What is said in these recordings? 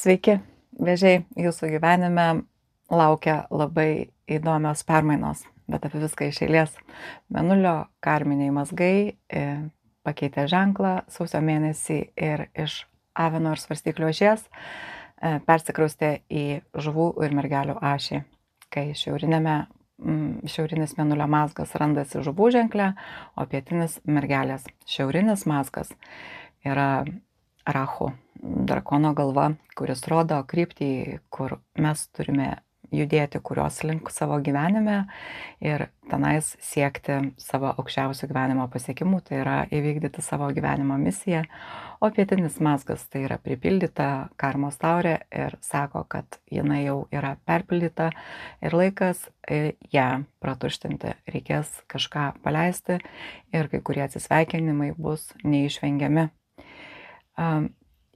Sveiki, vėžiai, jūsų gyvenime laukia labai įdomios permainos, bet apie viską iš eilės. Mėnulio karminiai mazgai pakeitė ženklą sausio mėnesį ir iš avino ir svarstyklių ašies persikraustė į žuvų ir mergelių ašį, kai šiaurinis mėnulio mazgas randasi žuvų ženkle, o pietinis mergelės. Šiaurinis mazgas yra Rahu, drakono galva, kuris rodo kryptį, kur mes turime judėti, kurios link savo gyvenime ir tenais siekti savo aukščiausių gyvenimo pasiekimų, tai yra įvykdyti savo gyvenimo misiją, o pietinis mazgas tai yra pripildyta karmos taurė ir sako, kad jinai jau yra perpildyta ir laikas ją pratuštinti, reikės kažką paleisti ir kai kurie atsisveikinimai bus neišvengiami.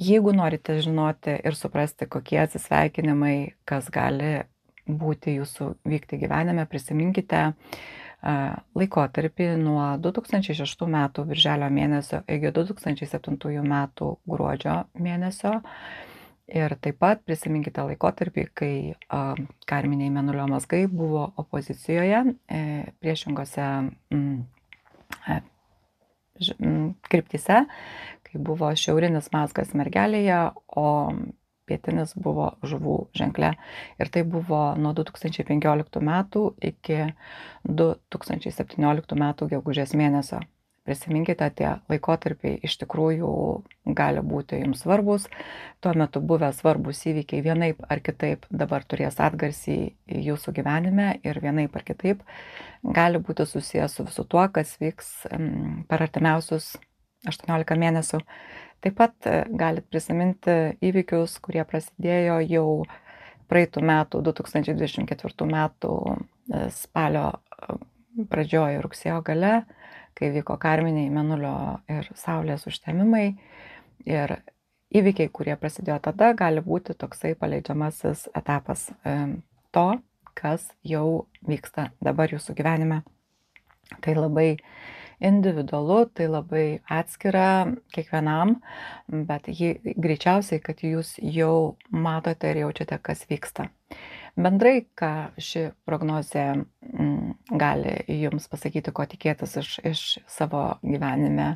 Jeigu norite žinoti ir suprasti, kokie atsisveikinimai, kas gali būti jūsų vykti gyvenime, prisiminkite laikotarpį nuo 2006 metų birželio mėnesio iki 2007 metų gruodžio mėnesio. Ir taip pat prisiminkite laikotarpį, kai karminiai mėnulio mazgai buvo opozicijoje priešingose kryptyse, kai buvo šiaurinis mazgas mergelėje, o pietinis buvo žuvų ženkle. Ir tai buvo nuo 2015 metų iki 2017 metų gegužės mėnesio. Prisiminkite, tie laikotarpiai iš tikrųjų gali būti jums svarbus. Tuo metu buvę svarbus įvykiai vienaip ar kitaip dabar turės atgarsį jūsų gyvenime ir vienaip ar kitaip gali būti susijęs su visu tuo, kas vyks per artimiausius 18 mėnesių. Taip pat galit prisiminti įvykius, kurie prasidėjo jau praeitų metų, 2024 metų spalio pradžioje, rugsėjo gale, kai vyko karminiai mėnulio ir saulės užtemimai. Ir įvykiai, kurie prasidėjo tada, gali būti toksai paleidžiamasis etapas to, kas jau vyksta dabar jūsų gyvenime. Tai labai individualu, tai labai atskira kiekvienam, bet greičiausiai, kad jūs jau matote ir jaučiate, kas vyksta. Bendrai, ką ši prognozė gali jums pasakyti, ko tikėtis iš savo gyvenime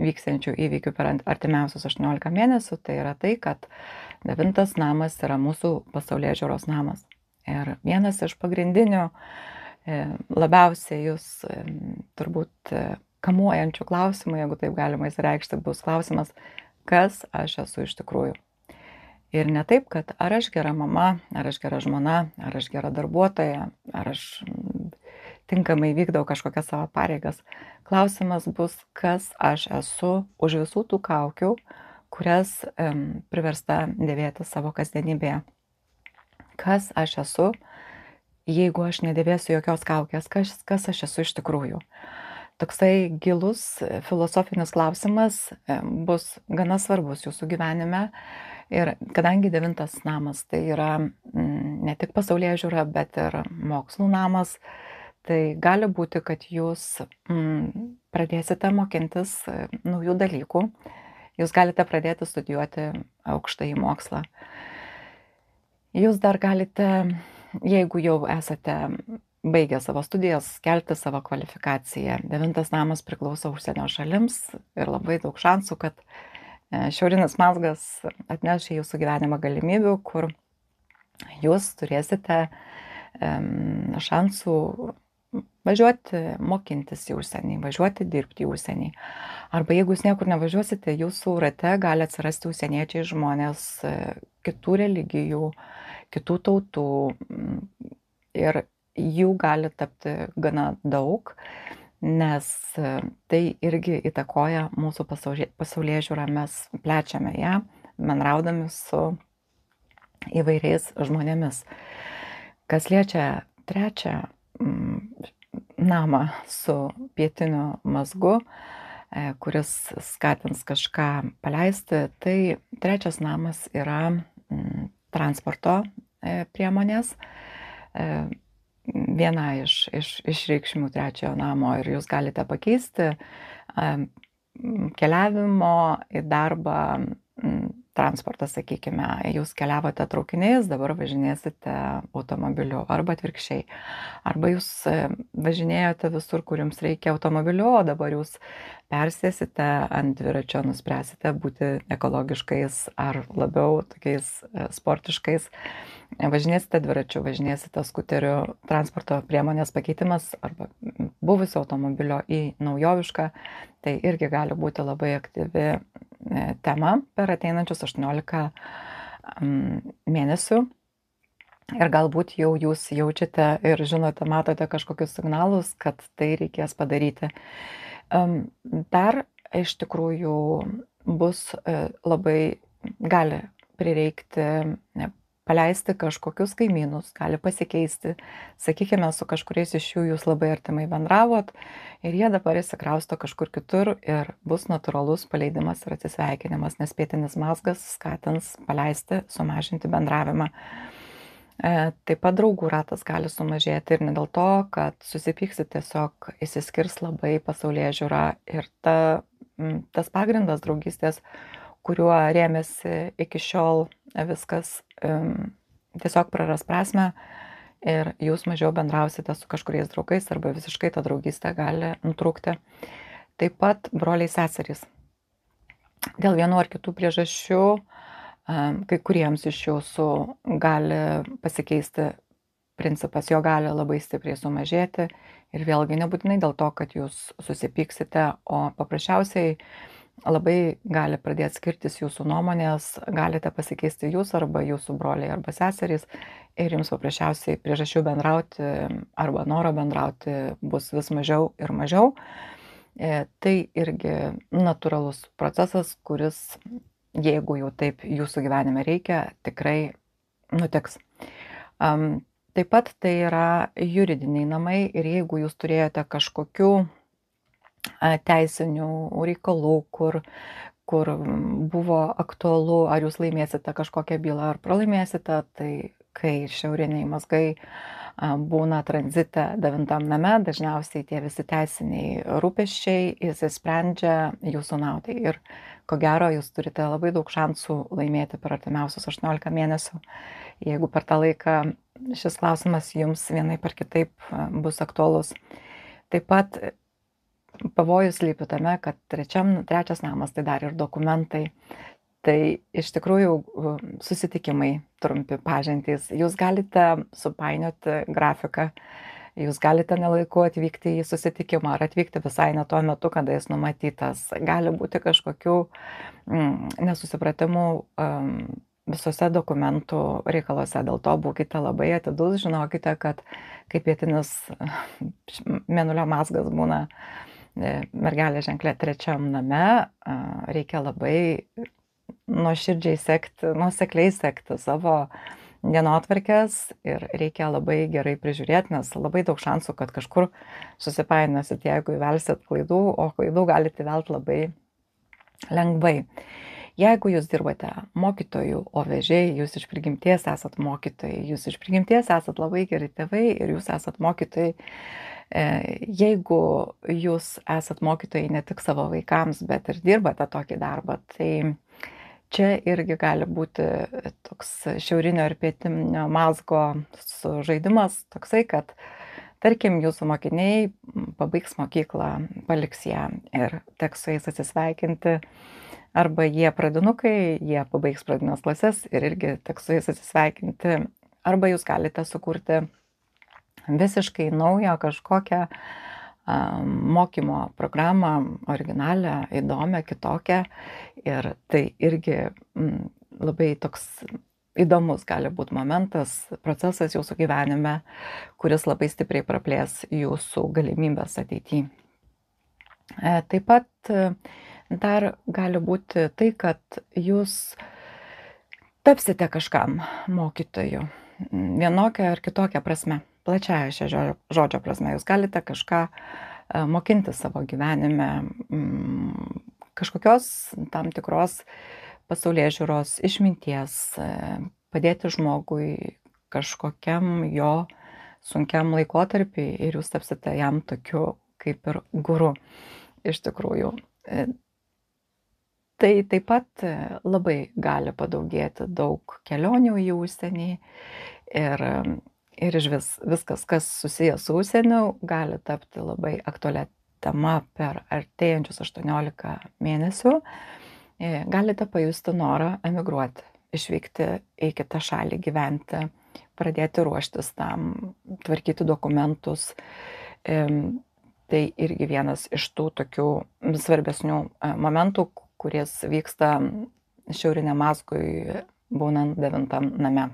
vyksiančių įvykių per artimiausius 18 mėnesių, tai yra tai, kad 9 namas yra mūsų pasaulėžiūros namas. Ir vienas iš pagrindinių, labiausiai jūs turbūt kamuojančių klausimų, jeigu taip galima įsireikšti, bus klausimas, kas aš esu iš tikrųjų. Ir ne taip, kad ar aš gera mama, ar aš gera žmona, ar aš gera darbuotoja, ar aš tinkamai vykdau kažkokias savo pareigas. Klausimas bus, kas aš esu už visų tų kaukių, kurias priversta dėvėti savo kasdienybėje. Kas aš esu, jeigu aš nedėvėsiu jokios kaukės, kas aš esu iš tikrųjų. Toksai gilus filosofinis klausimas bus gana svarbus jūsų gyvenime. Ir kadangi 9 namas tai yra ne tik pasaulėžiūra, bet ir mokslų namas, tai gali būti, kad jūs pradėsite mokintis naujų dalykų. Jūs galite pradėti studijuoti aukštąjį mokslą. Jūs dar galite, jeigu jau esate baigę savo studijas, kelti savo kvalifikaciją. 9 namas priklauso užsienio šalims ir labai daug šansų, kad šiaurinis mazgas atneš į jūsų gyvenimą galimybių, kur jūs turėsite šansų važiuoti, mokintis į užsienį, važiuoti dirbti į užsienį. Arba jeigu jūs niekur nevažiuosite, jūsų rate gali atsirasti užsieniečiai žmonės kitų religijų, kitų tautų ir jų gali tapti gana daug, nes tai irgi įtakoja mūsų pasaulėžiūrą, mes plečiame ją, bendraudami su įvairiais žmonėmis. Kas liečia 3 namą su pietiniu mazgu, kuris skatins kažką paleisti, tai 3 namas yra transporto priemonės. Viena iš reikšmių 3 namo ir jūs galite pakeisti keliavimo į darbą transportas, sakykime, jūs keliavote traukiniais, dabar važinėsite automobiliu arba atvirkščiai. Arba jūs važinėjote visur, kur jums reikia automobiliu, o dabar jūs persėsite ant dviračio, nuspręsite būti ekologiškais ar labiau tokiais sportiškais. Važinėsite dviračiu, važinėsite skuteriu, transporto priemonės pakeitimas arba buvusio automobilio į naujovišką, tai irgi gali būti labai aktyvi tema per ateinančius 18 mėnesių. Ir galbūt jau jūs jaučiate ir žinote, matote kažkokius signalus, kad tai reikės padaryti. Dar iš tikrųjų bus labai, gali prireikti paleisti kažkokius kaimynus, gali pasikeisti. Sakykime, su kažkuriais iš jų jūs labai artimai bendravot ir jie dabar įsikrausto kažkur kitur ir bus natūralus paleidimas ir atsisveikinimas, nes pietinis mazgas skatins paleisti, sumažinti bendravimą. Taip pat draugų ratas gali sumažėti ir ne dėl to, kad susipyksit, tiesiog įsiskirs labai pasaulėžiūra ir tas pagrindas draugystės, kuriuo rėmėsi iki šiol viskas, tiesiog praras prasmę ir jūs mažiau bendrausite su kažkuriais draugais arba visiškai ta draugystė gali nutrūkti. Taip pat broliai seserys. Dėl vienų ar kitų priežasčių kai kuriems iš jūsų gali pasikeisti principas, jo gali labai stipriai sumažėti ir vėlgi nebūtinai dėl to, kad jūs susipyksite, o paprasčiausiai labai gali pradėti skirtis jūsų nuomonės, galite pasikeisti jūs arba jūsų broliai arba seserys ir jums paprasčiausiai priežasčių bendrauti arba noro bendrauti bus vis mažiau ir mažiau. Tai irgi natūralus procesas, kuris, jeigu jau taip jūsų gyvenime reikia, tikrai nutiks. Taip pat tai yra juridiniai namai ir jeigu jūs turėjote kažkokių teisinių reikalų, kur buvo aktualu, ar jūs laimėsite kažkokią bylą ar pralaimėsite, tai kai šiauriniai mazgai būna tranzite 9 name, dažniausiai tie visi teisiniai rūpesčiai įsisprendžia jūsų naudai. Ir ko gero, jūs turite labai daug šansų laimėti per artimiausius 18 mėnesių, jeigu per tą laiką šis klausimas jums vienaip ar kitaip bus aktualus. Taip pat pavojus slypi tame, kad trečias namas tai dar ir dokumentai. Tai iš tikrųjų susitikimai trumpi, pažintys. Jūs galite supainioti grafiką, jūs galite nelaiku atvykti į susitikimą ar atvykti visai ne tuo metu, kada jis numatytas. Gali būti kažkokių nesusipratimų visose dokumentų reikaluose. Dėl to būkite labai atidus, žinokite, kad kai pietinis mėnulio mazgas būna mergelė ženklė 3 name, reikia labai nuoširdžiai sekti, nuosekliai sekti savo dienotvarkės ir reikia labai gerai prižiūrėti, nes labai daug šansų, kad kažkur susipainiosit, jeigu įvelsit klaidų, o klaidų galite įvelti labai lengvai. Jeigu jūs dirbate mokytojų, o vežėjai, jūs iš prigimties esat mokytojai, jūs iš prigimties esat labai geri tėvai ir jūs esat mokytojai. Jeigu jūs esat mokytojai ne tik savo vaikams, bet ir dirbate tokį darbą, tai čia irgi gali būti toks šiaurinio ir pietinio mazgo sužaidimas toksai, kad tarkim jūsų mokiniai pabaigs mokyklą, paliks ją ir teks su jais atsisveikinti, arba jie pradinukai, jie pabaigs pradinės klases ir irgi teks su jais atsisveikinti, arba jūs galite sukurti visiškai naują kažkokią mokymo programą, originalią, įdomią, kitokią ir tai irgi labai toks įdomus gali būti momentas, procesas jūsų gyvenime, kuris labai stipriai praplės jūsų galimybės ateityje. Taip pat dar gali būti tai, kad jūs tapsite kažkam mokytoju, vienokia ar kitokia prasme. Plačiaja šio žodžio prasme, jūs galite kažką mokinti savo gyvenime, kažkokios tam tikros pasaulėžiūros, išminties, padėti žmogui kažkokiam jo sunkiam laikotarpiui ir jūs tapsite jam tokiu kaip ir guru. Iš tikrųjų, Tai taip pat labai gali padaugėti daug kelionių į užsienį ir, ir viskas, kas susijęs su užsieniu, gali tapti labai aktualia tema per artėjančius 18 mėnesių. Galite pajusti norą emigruoti, išvykti į kitą šalį gyventi, pradėti ruoštis tam, tvarkyti dokumentus. Tai irgi vienas iš tų tokių svarbesnių momentų, kuris vyksta šiauriniam mazgui būnant 9 name.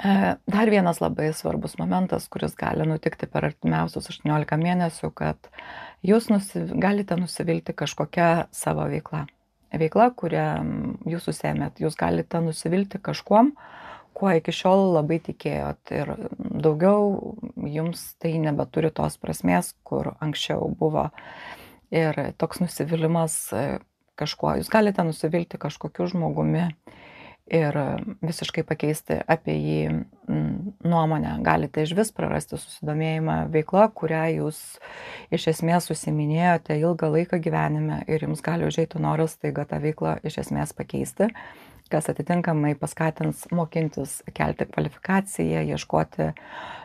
Dar vienas labai svarbus momentas, kuris gali nutikti per artimiausius 18 mėnesių, kad jūs galite nusivilti kažkokią savo veiklą. Veikla, kurią jūs užsiėmėt, jūs galite nusivilti kažkuom, kuo iki šiol labai tikėjot ir daugiau jums tai nebeturi tos prasmės, kur anksčiau buvo. Ir toks nusivylimas kažkuo, jūs galite nusivilti kažkokiu žmogumi ir visiškai pakeisti apie jį nuomonę. Galite išvis prarasti susidomėjimą veikla, kurią jūs iš esmės užsiiminėjote ilgą laiką gyvenime ir jums gali užeiti noras staiga tą veiklą iš esmės pakeisti, kas atitinkamai paskatins mokintis, kelti kvalifikaciją, ieškoti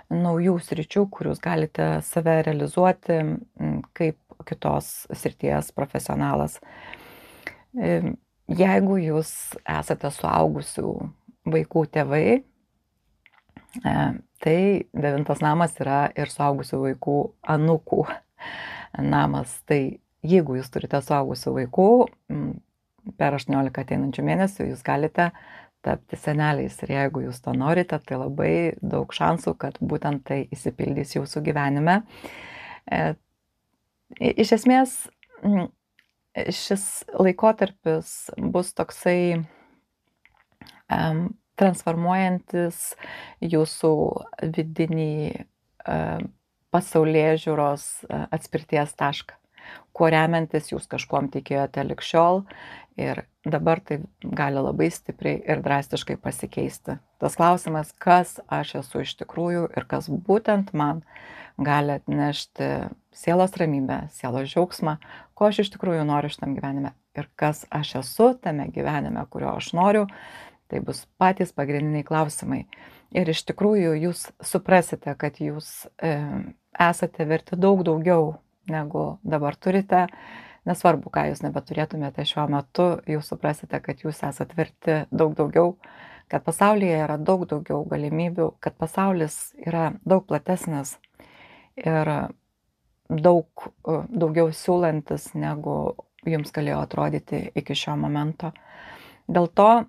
naujų sričių, kur jūs galite save realizuoti kaip kitos srities profesionalas. Jeigu jūs esate suaugusių vaikų tėvai, tai 9 namas yra ir suaugusių vaikų anūkų namas. Tai jeigu jūs turite suaugusių vaikų, per 18 ateinančių mėnesių jūs galite tapti seneliais. Ir jeigu jūs to norite, tai labai daug šansų, kad būtent tai įsipildys jūsų gyvenime. Iš esmės, šis laikotarpis bus toksai transformuojantis jūsų vidinį pasaulėžiūros atspirties tašką, kuo remiantis jūs kažkuom tikėjote lig šiol ir dabar tai gali labai stipriai ir drastiškai pasikeisti. Tas klausimas, kas aš esu iš tikrųjų ir kas būtent man gali atnešti sielos ramybę, sielos džiaugsmą, ko aš iš tikrųjų noriu šitam gyvenime ir kas aš esu tame gyvenime, kurio aš noriu, tai bus patys pagrindiniai klausimai. Ir iš tikrųjų jūs suprasite, kad jūs esate verti daug daugiau negu dabar turite. Nesvarbu, ką jūs nebeturėtumėte šiuo metu, jūs suprasite, kad jūs esate verti daug daugiau, kad pasaulyje yra daug daugiau galimybių, kad pasaulis yra daug platesnis ir daugiau siūlantis, negu jums galėjo atrodyti iki šio momento. Dėl to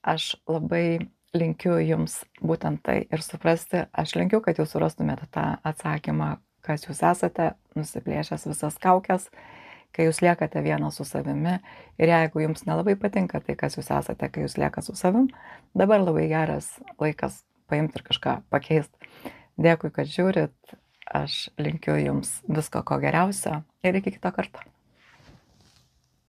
aš labai linkiu jums būtent tai ir suprasti, aš linkiu, kad jūs surastumėte tą atsakymą, kas jūs esate, nusiplėšęs visas kaukes, kai jūs liekate vienas su savimi ir jeigu jums nelabai patinka tai, kas jūs esate, kai jūs lieka su savim, dabar labai geras laikas paimti ir kažką pakeisti. Dėkui, kad žiūrit, aš linkiu jums visko ko geriausio ir iki kito karto.